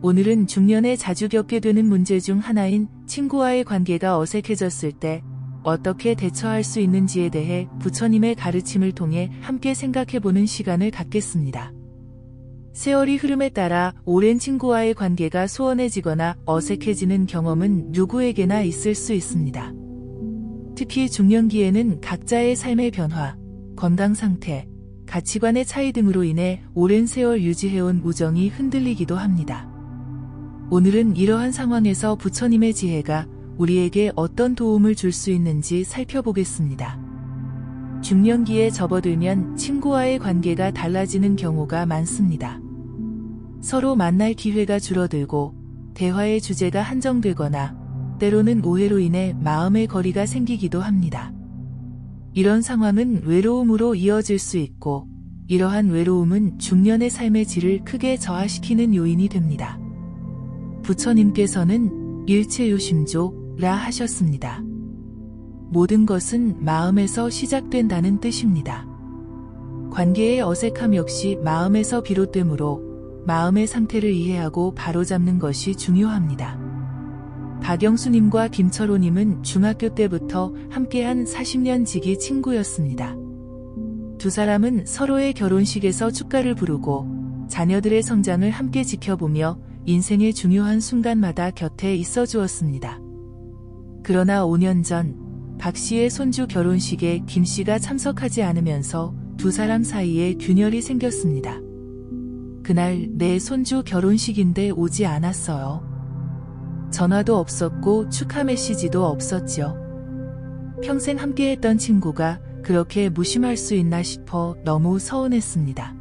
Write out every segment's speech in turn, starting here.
오늘은 중년에 자주 겪게 되는 문제 중 하나인 친구와의 관계가 어색해졌을 때 어떻게 대처할 수 있는지에 대해 부처님의 가르침을 통해 함께 생각해보는 시간을 갖겠습니다. 세월이 흐름에 따라 오랜 친구와의 관계가 소원해지거나 어색해지는 경험은 누구에게나 있을 수 있습니다. 특히 중년기에는 각자의 삶의 변화, 건강 상태, 가치관의 차이 등으로 인해 오랜 세월 유지해온 우정이 흔들리기도 합니다. 오늘은 이러한 상황에서 부처님의 지혜가 우리에게 어떤 도움을 줄 수 있는지 살펴보겠습니다. 중년기에 접어들면 친구와의 관계가 달라지는 경우가 많습니다. 서로 만날 기회가 줄어들고 대화의 주제가 한정되거나 때로는 오해로 인해 마음의 거리가 생기기도 합니다. 이런 상황은 외로움으로 이어질 수 있고 이러한 외로움은 중년의 삶의 질을 크게 저하시키는 요인이 됩니다. 부처님께서는 일체요심조라 하셨습니다. 모든 것은 마음에서 시작된다는 뜻입니다. 관계의 어색함 역시 마음에서 비롯되므로 마음의 상태를 이해하고 바로잡는 것이 중요합니다. 박영수님과 김철호님은 중학교 때부터 함께한 40년 지기 친구였습니다. 두 사람은 서로의 결혼식에서 축가를 부르고 자녀들의 성장을 함께 지켜보며 인생의 중요한 순간마다 곁에 있어 주었습니다. 그러나 5년 전 박 씨의 손주 결혼식에 김 씨가 참석하지 않으면서 두 사람 사이에 균열이 생겼습니다. 그날 내 손주 결혼식인데 오지 않았어요. 전화도 없었고 축하 메시지도 없었죠. 평생 함께했던 친구가 그렇게 무심할 수 있나 싶어 너무 서운했습니다.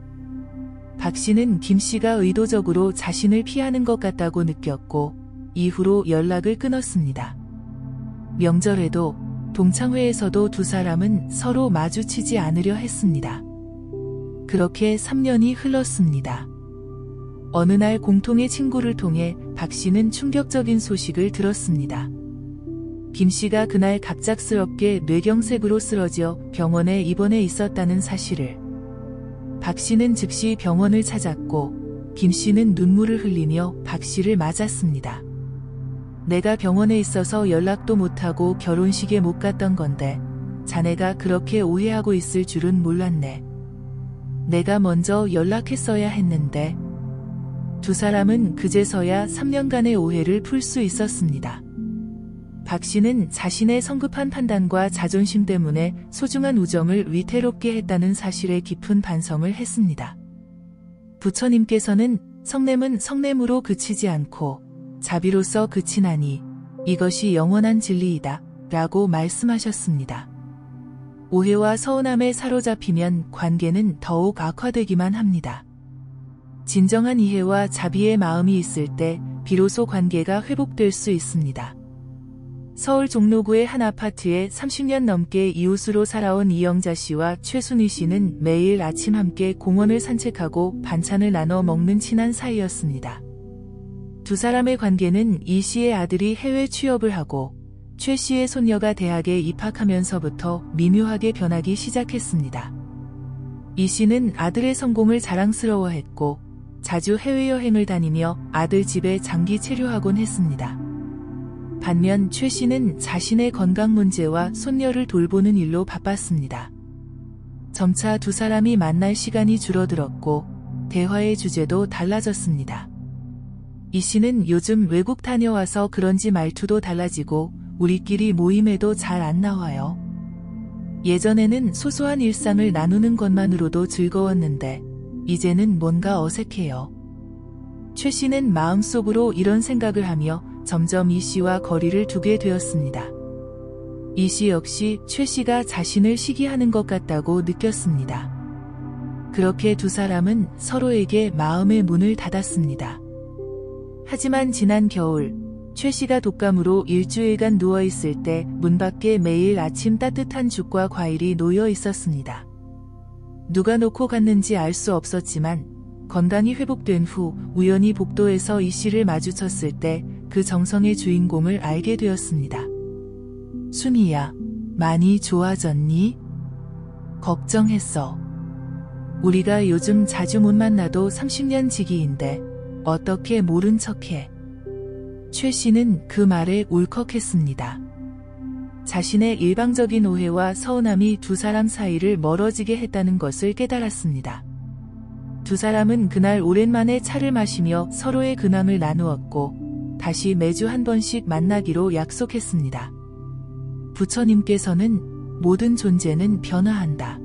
박 씨는 김 씨가 의도적으로 자신을 피하는 것 같다고 느꼈고 이후로 연락을 끊었습니다. 명절에도 동창회에서도 두 사람은 서로 마주치지 않으려 했습니다. 그렇게 3년이 흘렀습니다. 어느 날 공통의 친구를 통해 박 씨는 충격적인 소식을 들었습니다. 김 씨가 그날 갑작스럽게 뇌경색으로 쓰러져 병원에 입원해 있었다는 사실을. 박 씨는 즉시 병원을 찾았고 김 씨는 눈물을 흘리며 박 씨를 맞았습니다. 내가 병원에 있어서 연락도 못하고 결혼식에 못 갔던 건데 자네가 그렇게 오해하고 있을 줄은 몰랐네. 내가 먼저 연락했어야 했는데. 두 사람은 그제서야 3년간의 오해를 풀 수 있었습니다. 박 씨는 자신의 성급한 판단과 자존심 때문에 소중한 우정을 위태롭게 했다는 사실에 깊은 반성을 했습니다. 부처님께서는 성냄은 성냄으로 그치지 않고 자비로서 그치나니 이것이 영원한 진리이다 라고 말씀하셨습니다. 오해와 서운함에 사로잡히면 관계는 더욱 악화되기만 합니다. 진정한 이해와 자비의 마음이 있을 때 비로소 관계가 회복될 수 있습니다. 서울 종로구의 한 아파트에 30년 넘게 이웃으로 살아온 이영자 씨와 최순희 씨는 매일 아침 함께 공원을 산책하고 반찬을 나눠 먹는 친한 사이였습니다. 두 사람의 관계는 이 씨의 아들이 해외 취업을 하고 최 씨의 손녀가 대학에 입학하면서부터 미묘하게 변하기 시작했습니다. 이 씨는 아들의 성공을 자랑스러워했고 자주 해외여행을 다니며 아들 집에 장기 체류하곤 했습니다. 반면 최 씨는 자신의 건강 문제와 손녀를 돌보는 일로 바빴습니다. 점차 두 사람이 만날 시간이 줄어들었고 대화의 주제도 달라졌습니다. 이 씨는 요즘 외국 다녀와서 그런지 말투도 달라지고 우리끼리 모임에도 잘 안 나와요. 예전에는 소소한 일상을 나누는 것만으로도 즐거웠는데 이제는 뭔가 어색해요. 최 씨는 마음속으로 이런 생각을 하며 점점 이 씨와 거리를 두게 되었습니다. 이 씨 역시 최 씨가 자신을 시기하는 것 같다고 느꼈습니다. 그렇게 두 사람은 서로에게 마음의 문을 닫았습니다. 하지만 지난 겨울 최 씨가 독감으로 일주일간 누워있을 때 문 밖에 매일 아침 따뜻한 죽과 과일이 놓여 있었습니다. 누가 놓고 갔는지 알 수 없었지만 건강이 회복된 후 우연히 복도에서 이 씨를 마주쳤을 때 그 정성의 주인공을 알게 되었습니다. 순이야, 많이 좋아졌니? 걱정했어. 우리가 요즘 자주 못 만나도 30년 지기인데 어떻게 모른 척해. 최 씨는 그 말에 울컥했습니다. 자신의 일방적인 오해와 서운함이 두 사람 사이를 멀어지게 했다는 것을 깨달았습니다. 두 사람은 그날 오랜만에 차를 마시며 서로의 근황을 나누었고 다시 매주 한 번씩 만나기로 약속했습니다. 부처님께서는 모든 존재는 변화한다.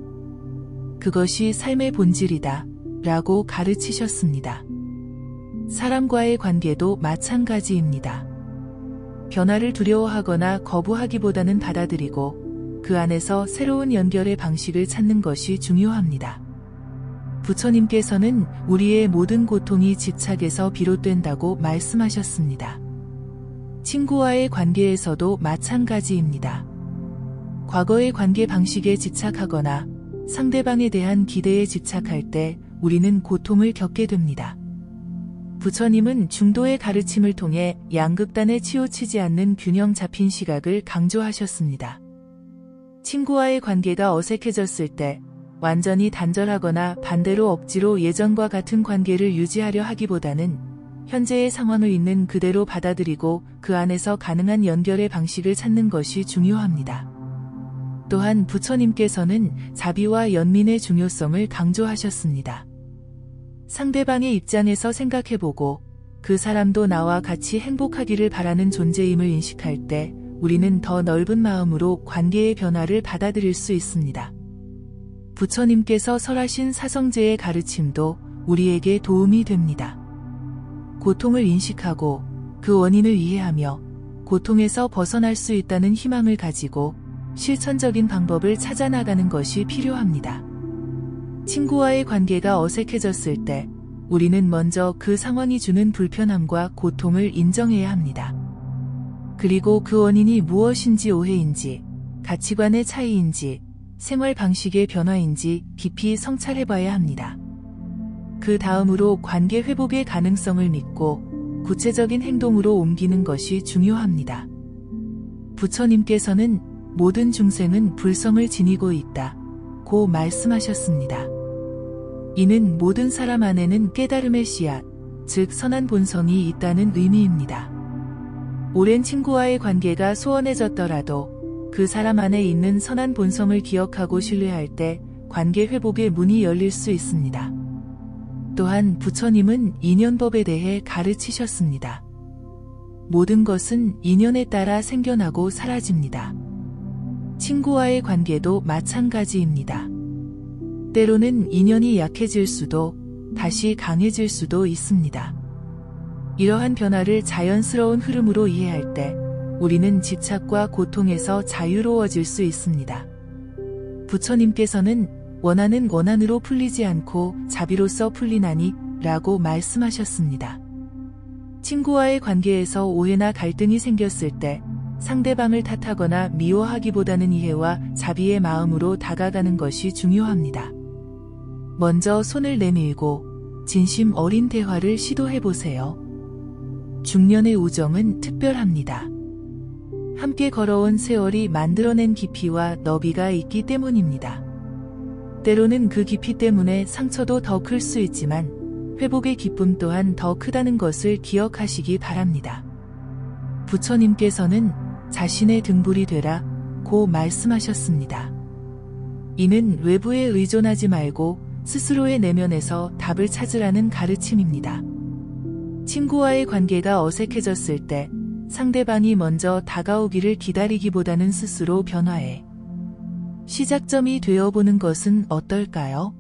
그것이 삶의 본질이다 라고 가르치셨습니다. 사람과의 관계도 마찬가지입니다. 변화를 두려워하거나 거부하기보다는 받아들이고 그 안에서 새로운 연결의 방식을 찾는 것이 중요합니다. 부처님께서는 우리의 모든 고통이 집착에서 비롯된다고 말씀하셨습니다. 친구와의 관계에서도 마찬가지입니다. 과거의 관계 방식에 집착하거나 상대방에 대한 기대에 집착할 때 우리는 고통을 겪게 됩니다. 부처님은 중도의 가르침을 통해 양극단에 치우치지 않는 균형 잡힌 시각을 강조하셨습니다. 친구와의 관계가 어색해졌을 때 완전히 단절하거나 반대로 억지로 예전과 같은 관계를 유지하려 하기보다는 현재의 상황을 있는 그대로 받아들이고 그 안에서 가능한 연결의 방식을 찾는 것이 중요합니다. 또한 부처님께서는 자비와 연민의 중요성을 강조하셨습니다. 상대방의 입장에서 생각해보고 그 사람도 나와 같이 행복하기를 바라는 존재임을 인식할 때 우리는 더 넓은 마음으로 관계의 변화를 받아들일 수 있습니다. 부처님께서 설하신 사성제의 가르침도 우리에게 도움이 됩니다. 고통을 인식하고 그 원인을 이해하며 고통에서 벗어날 수 있다는 희망을 가지고 실천적인 방법을 찾아 나가는 것이 필요합니다. 친구와의 관계가 어색해졌을 때 우리는 먼저 그 상황이 주는 불편함과 고통을 인정해야 합니다. 그리고 그 원인이 무엇인지 오해인지, 가치관의 차이인지, 생활 방식의 변화인지 깊이 성찰해봐야 합니다. 그 다음으로 관계 회복의 가능성을 믿고 구체적인 행동으로 옮기는 것이 중요합니다. 부처님께서는 모든 중생은 불성을 지니고 있다 고 말씀하셨습니다. 이는 모든 사람 안에는 깨달음의 씨앗, 즉 선한 본성이 있다는 의미입니다. 오랜 친구와의 관계가 소원해졌더라도 그 사람 안에 있는 선한 본성을 기억하고 신뢰할 때 관계 회복의 문이 열릴 수 있습니다. 또한 부처님은 인연법에 대해 가르치셨습니다. 모든 것은 인연에 따라 생겨나고 사라집니다. 친구와의 관계도 마찬가지입니다. 때로는 인연이 약해질 수도 다시 강해질 수도 있습니다. 이러한 변화를 자연스러운 흐름으로 이해할 때 우리는 집착과 고통에서 자유로워질 수 있습니다. 부처님께서는 원한은 원한으로 풀리지 않고 자비로서 풀리나니 라고 말씀하셨습니다. 친구와의 관계에서 오해나 갈등이 생겼을 때 상대방을 탓하거나 미워하기보다는 이해와 자비의 마음으로 다가가는 것이 중요합니다. 먼저 손을 내밀고 진심 어린 대화를 시도해보세요. 중년의 우정은 특별합니다. 함께 걸어온 세월이 만들어낸 깊이와 너비가 있기 때문입니다. 때로는 그 깊이 때문에 상처도 더 클 수 있지만 회복의 기쁨 또한 더 크다는 것을 기억하시기 바랍니다. 부처님께서는 자신의 등불이 되라 고 말씀하셨습니다. 이는 외부에 의존하지 말고 스스로의 내면에서 답을 찾으라는 가르침입니다. 친구와의 관계가 어색해졌을 때 상대방이 먼저 다가오기를 기다리기보다는 스스로 변화해 시작점이 되어보는 것은 어떨까요?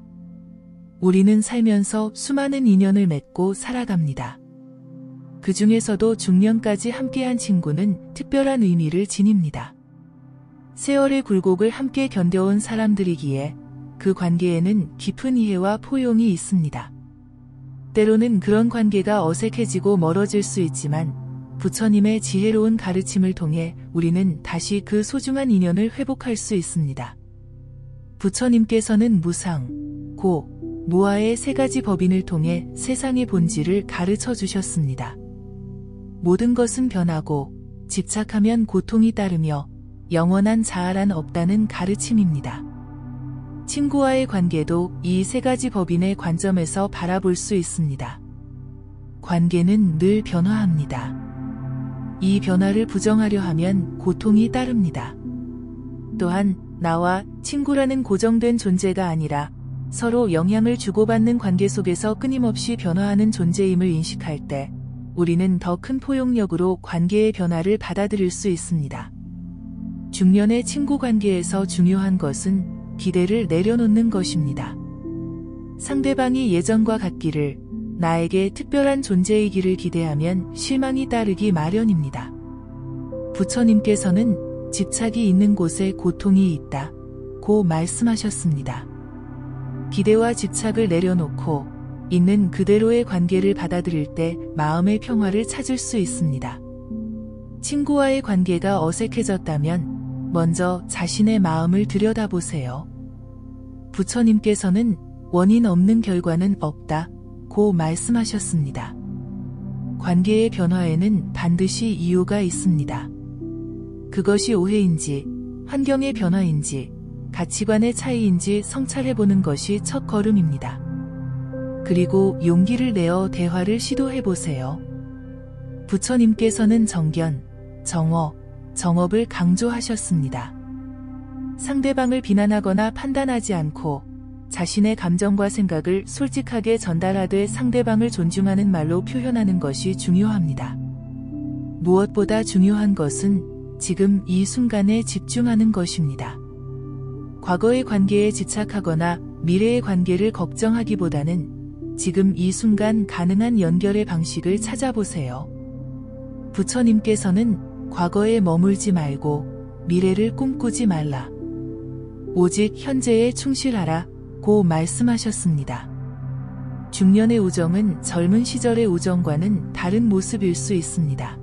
우리는 살면서 수많은 인연을 맺고 살아갑니다. 그 중에서도 중년까지 함께한 친구는 특별한 의미를 지닙니다. 세월의 굴곡을 함께 견뎌온 사람들이기에 그 관계에는 깊은 이해와 포용이 있습니다. 때로는 그런 관계가 어색해지고 멀어질 수 있지만 부처님의 지혜로운 가르침을 통해 우리는 다시 그 소중한 인연을 회복할 수 있습니다. 부처님께서는 무상, 고, 무아의 세 가지 법인을 통해 세상의 본질을 가르쳐 주셨습니다. 모든 것은 변하고 집착하면 고통이 따르며 영원한 자아란 없다는 가르침입니다. 친구와의 관계도 이 세 가지 법인의 관점에서 바라볼 수 있습니다. 관계는 늘 변화합니다. 이 변화를 부정하려 하면 고통이 따릅니다. 또한 나와 친구라는 고정된 존재가 아니라 서로 영향을 주고받는 관계 속에서 끊임없이 변화하는 존재임을 인식할 때 우리는 더 큰 포용력으로 관계의 변화를 받아들일 수 있습니다. 중년의 친구 관계에서 중요한 것은 기대를 내려놓는 것입니다. 상대방이 예전과 같기를, 나에게 특별한 존재이기를 기대하면 실망이 따르기 마련입니다. 부처님께서는 집착이 있는 곳에 고통이 있다 고 말씀하셨습니다. 기대와 집착을 내려놓고 있는 그대로의 관계를 받아들일 때 마음의 평화를 찾을 수 있습니다. 친구와의 관계가 어색해졌다면 먼저 자신의 마음을 들여다보세요. 부처님께서는 원인 없는 결과는 없다 고 말씀하셨습니다. 관계의 변화에는 반드시 이유가 있습니다. 그것이 오해인지, 환경의 변화인지, 가치관의 차이인지 성찰해보는 것이 첫 걸음입니다. 그리고 용기를 내어 대화를 시도해보세요. 부처님께서는 정견, 정어, 정업을 강조하셨습니다. 상대방을 비난하거나 판단하지 않고 자신의 감정과 생각을 솔직하게 전달하되 상대방을 존중하는 말로 표현하는 것이 중요합니다. 무엇보다 중요한 것은 지금 이 순간에 집중하는 것입니다. 과거의 관계에 집착하거나 미래의 관계를 걱정하기보다는 지금 이 순간 가능한 연결의 방식을 찾아보세요. 부처님께서는 과거에 머물지 말고 미래를 꿈꾸지 말라. 오직 현재에 충실하라 고 말씀하셨습니다. 중년의 우정은 젊은 시절의 우정과는 다른 모습일 수 있습니다.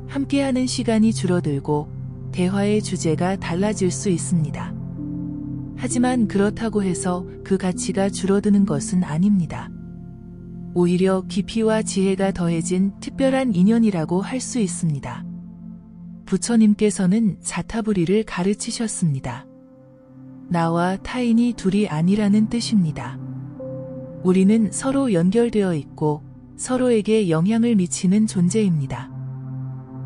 함께하는 시간이 줄어들고 대화의 주제가 달라질 수 있습니다. 하지만 그렇다고 해서 그 가치가 줄어드는 것은 아닙니다. 오히려 깊이와 지혜가 더해진 특별한 인연이라고 할 수 있습니다. 부처님께서는 자타부리를 가르치셨습니다. 나와 타인이 둘이 아니라는 뜻입니다. 우리는 서로 연결되어 있고 서로에게 영향을 미치는 존재입니다.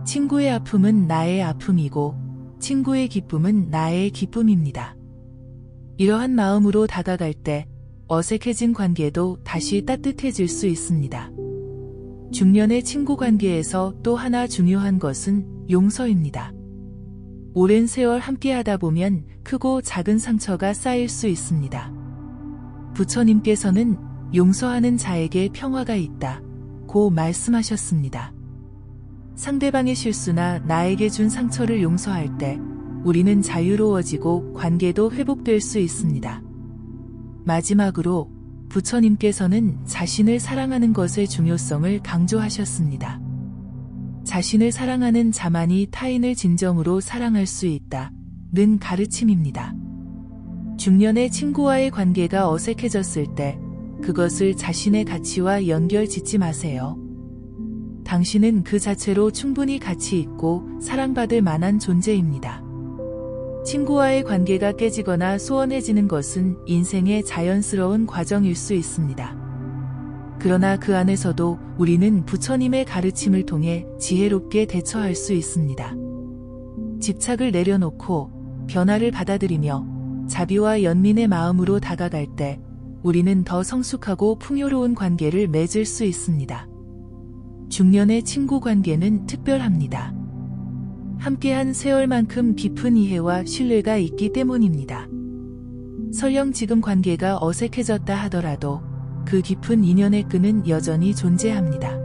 친구의 아픔은 나의 아픔이고 친구의 기쁨은 나의 기쁨입니다. 이러한 마음으로 다가갈 때 어색해진 관계도 다시 따뜻해질 수 있습니다. 중년의 친구 관계에서 또 하나 중요한 것은 용서입니다. 오랜 세월 함께하다 보면 크고 작은 상처가 쌓일 수 있습니다. 부처님께서는 용서하는 자에게 평화가 있다 고 말씀하셨습니다. 상대방의 실수나 나에게 준 상처를 용서할 때 우리는 자유로워지고 관계도 회복될 수 있습니다. 마지막으로 부처님께서는 자신을 사랑하는 것의 중요성을 강조하셨습니다. 자신을 사랑하는 자만이 타인을 진정으로 사랑할 수 있다는 가르침입니다. 중년의 친구와의 관계가 어색해졌을 때 그것을 자신의 가치와 연결 짓지 마세요. 당신은 그 자체로 충분히 가치 있고 사랑받을 만한 존재입니다. 친구와의 관계가 깨지거나 소원해지는 것은 인생의 자연스러운 과정일 수 있습니다. 그러나 그 안에서도 우리는 부처님의 가르침을 통해 지혜롭게 대처할 수 있습니다. 집착을 내려놓고 변화를 받아들이며 자비와 연민의 마음으로 다가갈 때 우리는 더 성숙하고 풍요로운 관계를 맺을 수 있습니다. 중년의 친구 관계는 특별합니다. 함께한 세월만큼 깊은 이해와 신뢰가 있기 때문입니다. 설령 지금 관계가 어색해졌다 하더라도 그 깊은 인연의 끈은 여전히 존재합니다.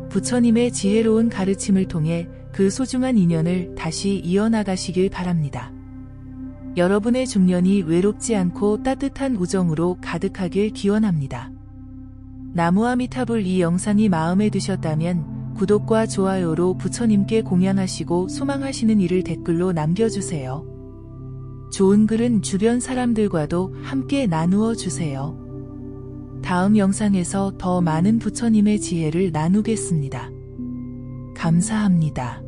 부처님의 지혜로운 가르침을 통해 그 소중한 인연을 다시 이어나가시길 바랍니다. 여러분의 중년이 외롭지 않고 따뜻한 우정으로 가득하길 기원합니다. 나무아미타불. 이 영상이 마음에 드셨다면 구독과 좋아요로 부처님께 공양하시고 소망하시는 일을 댓글로 남겨주세요. 좋은 글은 주변 사람들과도 함께 나누어 주세요. 다음 영상에서 더 많은 부처님의 지혜를 나누겠습니다. 감사합니다.